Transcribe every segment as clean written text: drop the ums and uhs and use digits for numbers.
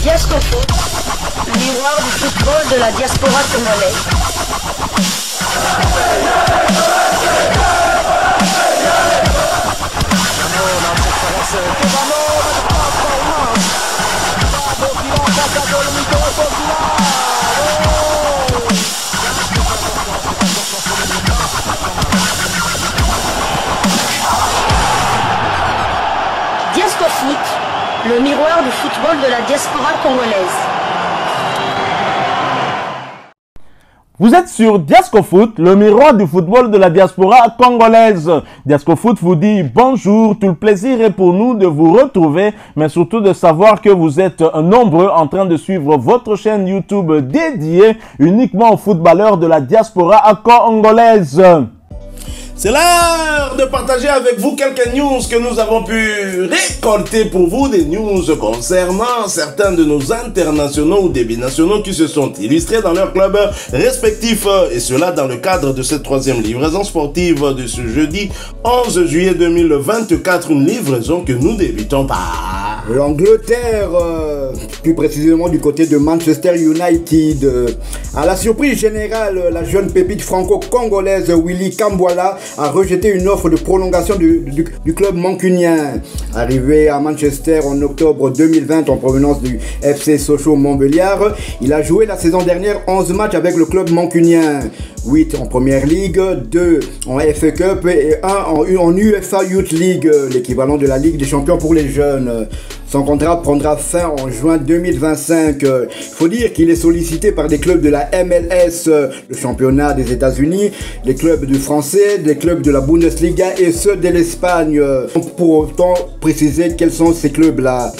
Diascofoot, le miroir du football de la diaspora congolaise. Diascofoot, le miroir du football de la diaspora congolaise. Vous êtes sur Diascofoot, le miroir du football de la diaspora congolaise. Diascofoot vous dit bonjour, tout le plaisir est pour nous de vous retrouver, mais surtout de savoir que vous êtes nombreux en train de suivre votre chaîne YouTube dédiée uniquement aux footballeurs de la diaspora congolaise. C'est l'heure de partager avec vous quelques news que nous avons pu récolter pour vous, des news concernant certains de nos internationaux ou des binationaux qui se sont illustrés dans leurs clubs respectifs, et cela dans le cadre de cette troisième livraison sportive de ce jeudi 11 juillet 2024, une livraison que nous débutons par l'Angleterre, plus précisément du côté de Manchester United. À la surprise générale, la jeune pépite franco-congolaise Willy Kambwala a rejeté une offre de prolongation du club mancunien. Arrivé à Manchester en octobre 2020 en provenance du FC Sochaux Montbéliard, il a joué la saison dernière 11 matchs avec le club mancunien. 8 en Première Ligue, 2 en FA Cup et 1 en UEFA Youth League, l'équivalent de la Ligue des Champions pour les jeunes. Son contrat prendra fin en juin 2025. Il faut dire qu'il est sollicité par des clubs de la MLS, le championnat des États-Unis, les clubs du français, des clubs de la Bundesliga et ceux de l'Espagne. Pour autant préciser quels sont ces clubs-là.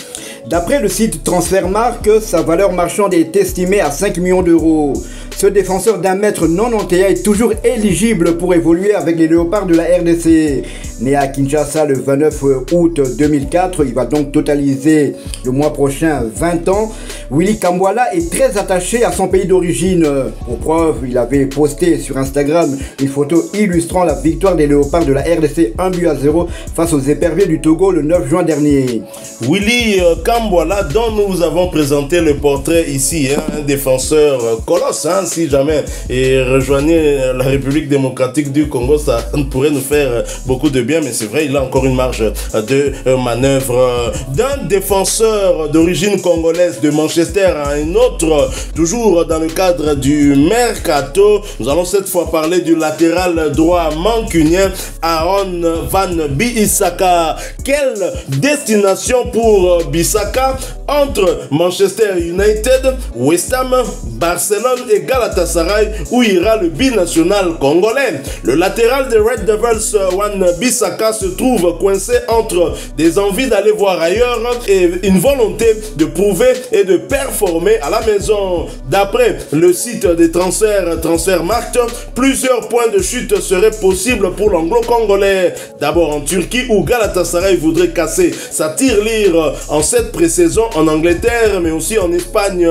D'après le site Transfermarkt, sa valeur marchande est estimée à 5 millions d'euros. Ce défenseur d'1m91 est toujours éligible pour évoluer avec les Léopards de la RDC. Né à Kinshasa le 29 août 2004, il va donc totaliser le mois prochain 20 ans. Willy Kambwala est très attaché à son pays d'origine. Pour preuve, il avait posté sur Instagram une photo illustrant la victoire des Léopards de la RDC 1-0 face aux éperviers du Togo le 9 juin dernier. Willy Kambwala, dont nous avons présenté le portrait ici, un défenseur colosse, si jamais, et rejoignez la République démocratique du Congo, ça pourrait nous faire beaucoup de bien, mais c'est vrai, il a encore une marge de manœuvre. D'un défenseur d'origine congolaise de Manchester à un autre, toujours dans le cadre du Mercato, nous allons cette fois parler du latéral droit mancunien Aaron Van Bissaka. Quelle destination pour Bissaka entre Manchester United, West Ham, Barcelone et Galatasaray, où ira le binational congolais. Le latéral des Red Devils, Wan Bissaka, se trouve coincé entre des envies d'aller voir ailleurs et une volonté de prouver et de performer à la maison. D'après le site des transferts Transfermarkt, plusieurs points de chute seraient possibles pour l'anglo-congolais. D'abord en Turquie, où Galatasaray voudrait casser sa tirelire en cette pré-saison en Angleterre, mais aussi en Espagne.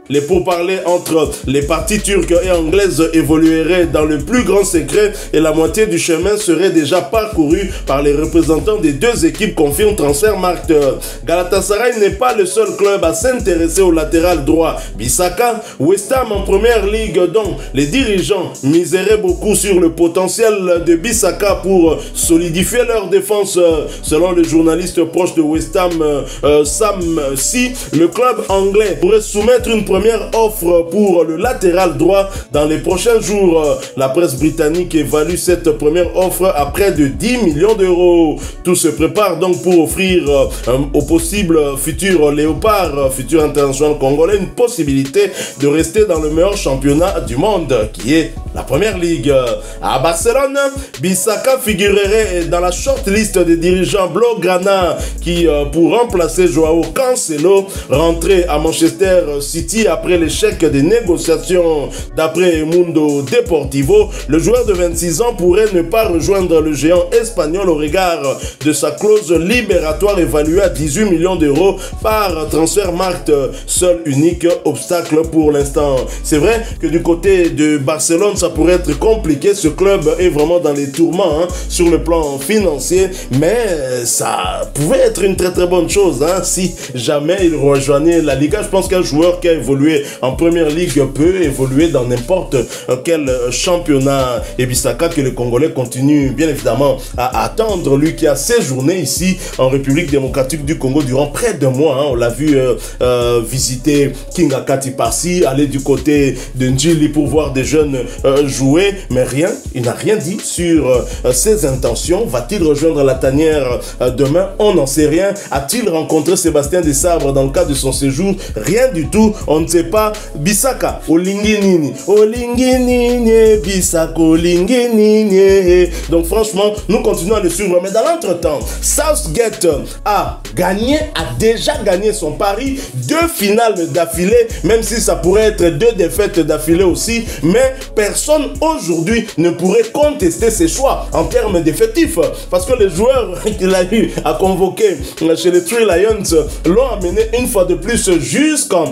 Les pourparlers entre les parties turques et anglaises évolueraient dans le plus grand secret et la moitié du chemin serait déjà parcouru par les représentants des deux équipes, confirme Transfermarkt. Galatasaray n'est pas le seul club à s'intéresser au latéral droit Bissaka. West Ham en première ligue, dont les dirigeants miseraient beaucoup sur le potentiel de Bissaka pour solidifier leur défense. Selon le journaliste proche de West Ham, Sam Si, le club anglais pourrait soumettre une première offre pour le latéral droit dans les prochains jours. La presse britannique évalue cette première offre à près de 10 millions d'euros. Tout se prépare donc pour offrir au possible futur léopard, futur international congolais, une possibilité de rester dans le meilleur championnat du monde, qui est la première ligue. À Barcelone, Bissaka figurerait dans la shortlist des dirigeants blaugrana qui, pour remplacer Joao Cancelo, rentré à Manchester City après l'échec des négociations. D'après Mundo Deportivo, le joueur de 26 ans pourrait ne pas rejoindre le géant espagnol au regard de sa clause libératoire évaluée à 18 millions d'euros par Transfermarkt, seul unique obstacle pour l'instant. C'est vrai que du côté de Barcelone, ça pourrait être compliqué. Ce club est vraiment dans les tourments sur le plan financier, mais ça pouvait être une très très bonne chose si jamais il rejoignait la Liga. Je pense qu'un joueur qui a évolué en première ligue peut évoluer dans n'importe quel championnat. Et Bissaka, que les Congolais continuent bien évidemment à attendre, lui qui a séjourné ici en République démocratique du Congo durant près de mois. On l'a vu visiter Kingakati par-ci, aller du côté de Njili pour voir des jeunes jouer, mais rien, il n'a rien dit sur ses intentions. Va-t-il rejoindre la tanière demain? On n'en sait rien. A-t-il rencontré Sébastien Desabre dans le cadre de son séjour? Rien du tout, on ne sait pas. Bissaka, Olingi Nini, Bissaka, Olingi Nini. Donc franchement, nous continuons à le suivre, mais dans l'entretemps, Southgate a déjà gagné son pari, 2 finales d'affilée, même si ça pourrait être 2 défaites d'affilée aussi, mais personne aujourd'hui ne pourrait contester ses choix en termes d'effectifs, parce que les joueurs qu'il a eu à convoquer chez les Three Lions l'ont amené une fois de plus jusqu'en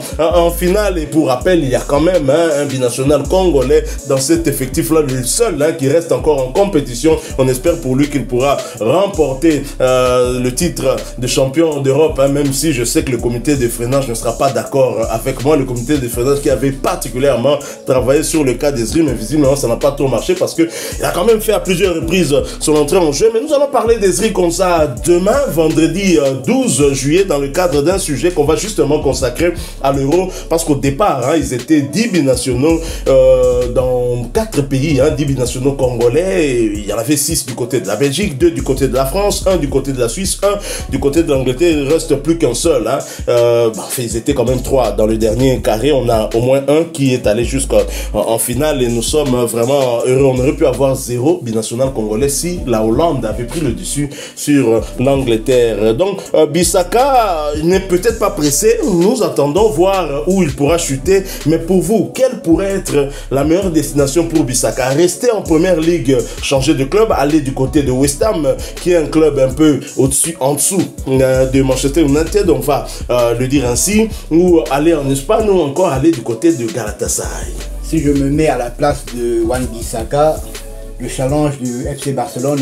finale. Et pour rappel, il y a quand même un binational congolais dans cet effectif-là, le seul qui reste encore en compétition. On espère pour lui qu'il pourra remporter le titre de champion d'Europe, même si je sais que le comité de freinage ne sera pas d'accord avec moi. Le comité de freinage qui avait particulièrement travaillé sur le cas d'Ezri, mais visiblement ça n'a pas trop marché parce qu'il a quand même fait à plusieurs reprises son entrée en jeu. Mais nous allons parler d'Ezri comme ça demain, vendredi 12 juillet, dans le cadre d'un sujet qu'on va justement consacrer à l'Euro, parce qu'au départ, ils étaient 10 binationaux dans 4 pays, 10 binationaux congolais. Et il y en avait 6 du côté de la Belgique, 2 du côté de la France, 1 du côté de la Suisse, 1 du côté de l'Angleterre. Il ne reste plus qu'un seul. Ils étaient quand même 3 dans le dernier carré. On a au moins un qui est allé jusqu'en finale et nous sommes vraiment heureux. On aurait pu avoir 0 binational congolais si la Hollande avait pris le dessus sur l'Angleterre. Donc Bissaka n'est peut-être pas pressé. Nous attendons voir où il pourra chuter. Mais pour vous, quelle pourrait être la meilleure destination pour Bissaka? Rester en première ligue, changer de club, aller du côté de West Ham, qui est un club un peu au-dessus, en dessous de Manchester United, on va le dire ainsi, ou aller en Espagne, ou encore aller du côté de Galatasaray. Si je me mets à la place de Wan-Bissaka, le challenge du FC Barcelone,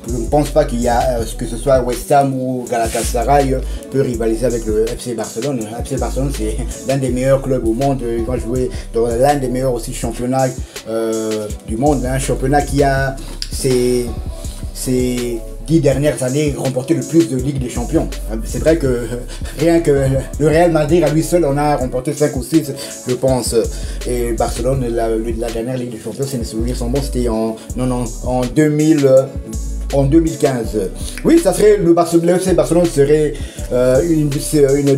je ne pense pas qu'il y a, que ce soit West Ham ou Galatasaray, peut rivaliser avec le FC Barcelone. Le FC Barcelone, c'est l'un des meilleurs clubs au monde. Il va jouer dans l'un des meilleurs aussi championnats du monde. Un championnat qui a ces 10 dernières années remporté le plus de Ligue des Champions. C'est vrai que rien que le Real Madrid à lui seul en a remporté 5 ou 6, je pense. Et Barcelone, la dernière Ligue des Champions, si mes souvenirs sont bons, c'était en 2015. Oui, ça serait le FC Barcelone serait une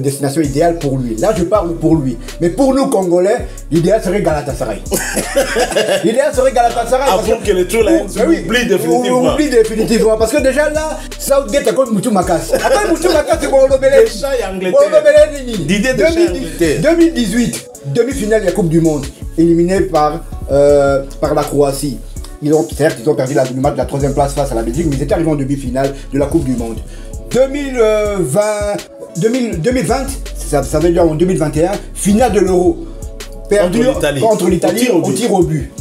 destination idéale pour lui. Là, je parle pour lui. Mais pour nous, Congolais, l'idéal serait Galatasaray. L'idéal serait Galatasaray. Pour que les Three Lions oublient définitivement. On oublie définitivement. Parce que déjà là, Southgate a comme Moutou Makas. Après Moutou Makas, c'est Borolo Belé. Déjà, il y a Angleterre. L'idée de Angleterre. 2018, demi-finale de la Coupe du Monde, éliminé par la Croatie. Certes, ils ont perdu le match de la 3e place face à la Belgique, mais ils étaient arrivés en demi-finale de la Coupe du Monde. 2020, ça veut dire en 2021, finale de l'Euro. Perdu contre l'Italie au tir au but.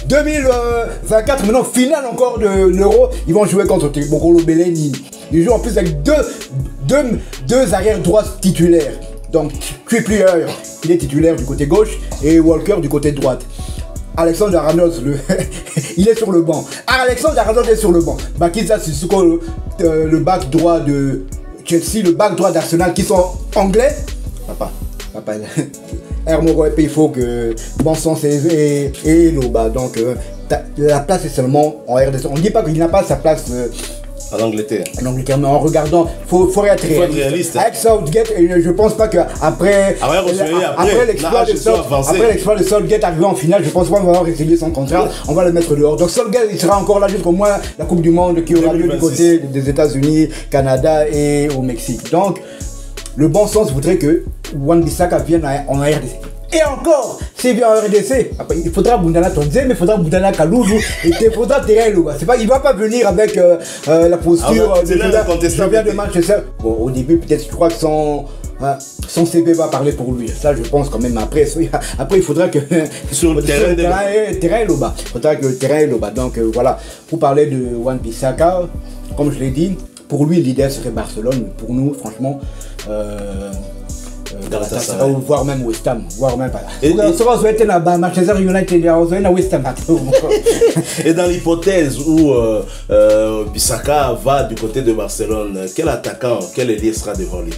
2024, maintenant, finale encore de l'Euro. Ils vont jouer contre Borolo Beleni. Ils jouent en plus avec deux arrières droits titulaires. Donc, Trippier, il est titulaire du côté gauche et Walker du côté droite. Alexandre Arnaud, il est sur le banc. Alexandre Arnaud est sur le banc. Bakiza Sissoko, le back droit de Chelsea, le back droit d'Arsenal, qui sont anglais. Papa. Hermoro et il faut que bon sens et Loba. Donc la place est seulement en RDC. On ne dit pas qu'il n'a pas sa place en Angleterre. En Angleterre, mais en regardant, faut être réaliste. Avec Southgate, je pense pas qu'après l'exploit de Southgate arrivé en finale, je pense pas qu'on va avoir résilié son contrat. On va le mettre dehors. Donc Southgate, il sera encore là jusqu'au moins la Coupe du Monde qui aura lieu du côté des États-Unis, Canada et au Mexique. Donc le bon sens voudrait que Wan-Bissaka vienne en RDC. Et encore, s'il vient en RDC, il faudra Bundana Tonze, mais il faudra Bundana Kaloulou, et il faudra Terrell. Il ne va pas venir avec la posture de champion de Manchester. Bon, au début, peut-être, je crois que Ouais. Son CV va parler pour lui. Ça, je pense quand même. Après, il faudra que sur le terrain est là-bas. Il faudra que le terrain est là-bas. Donc voilà. Pour parler de Wan-Bissaka, comme je l'ai dit, pour lui, l'idée serait Barcelone. Pour nous, franchement, Galatasaray, voire même West Ham, voire même pas. Et Manchester United, West Ham. Et dans l'hypothèse où Bissaka va du côté de Barcelone, quel attaquant, quel ailier sera devant lui?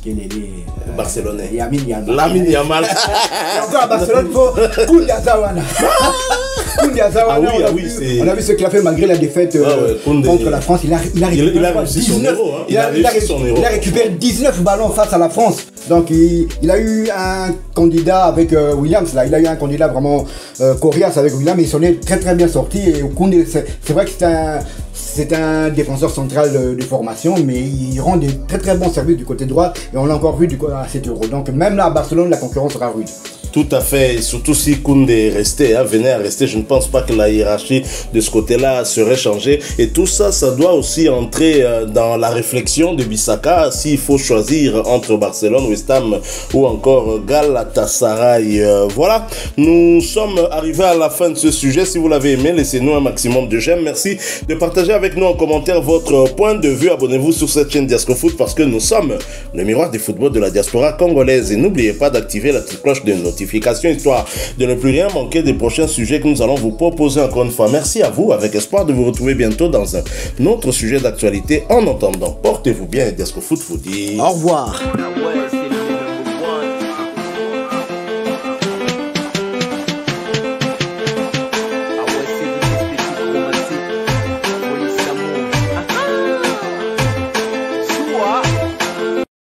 Quel ailier Barcelonais. Lamine Yamal. Lamine Yamal. Et encore à Barcelone, il faut Koundia Zawana. On a vu ce qu'il a fait malgré la défaite contre la France. Il a réussi son héros. Il a récupéré 19 ballons face à la France. Donc il a eu un candidat avec Williams. Là. Il a eu un candidat vraiment coriace avec Williams. Et il s'en est très très bien sorti. Et Koundé, c'est vrai que c'est un défenseur central de formation, mais il rend des très très bons services du côté droit. Et on l'a encore vu à 7 euros. Donc même là à Barcelone, la concurrence sera rude. Tout à fait, et surtout si Koundé est resté, venait à rester, je ne pense pas que la hiérarchie de ce côté-là serait changée. Et tout ça, ça doit aussi entrer dans la réflexion de Bissaka, s'il faut choisir entre Barcelone, West Ham ou encore Galatasaray. Voilà, nous sommes arrivés à la fin de ce sujet. Si vous l'avez aimé, laissez-nous un maximum de j'aime. Merci de partager avec nous en commentaire votre point de vue. Abonnez-vous sur cette chaîne Diasco Foot parce que nous sommes le miroir du football de la diaspora congolaise. Et n'oubliez pas d'activer la petite cloche de notification, histoire de ne plus rien manquer des prochains sujets que nous allons vous proposer encore une fois. Merci à vous, avec espoir de vous retrouver bientôt dans un autre sujet d'actualité. En attendant, portez-vous bien et Diasco Foot vous dit au revoir.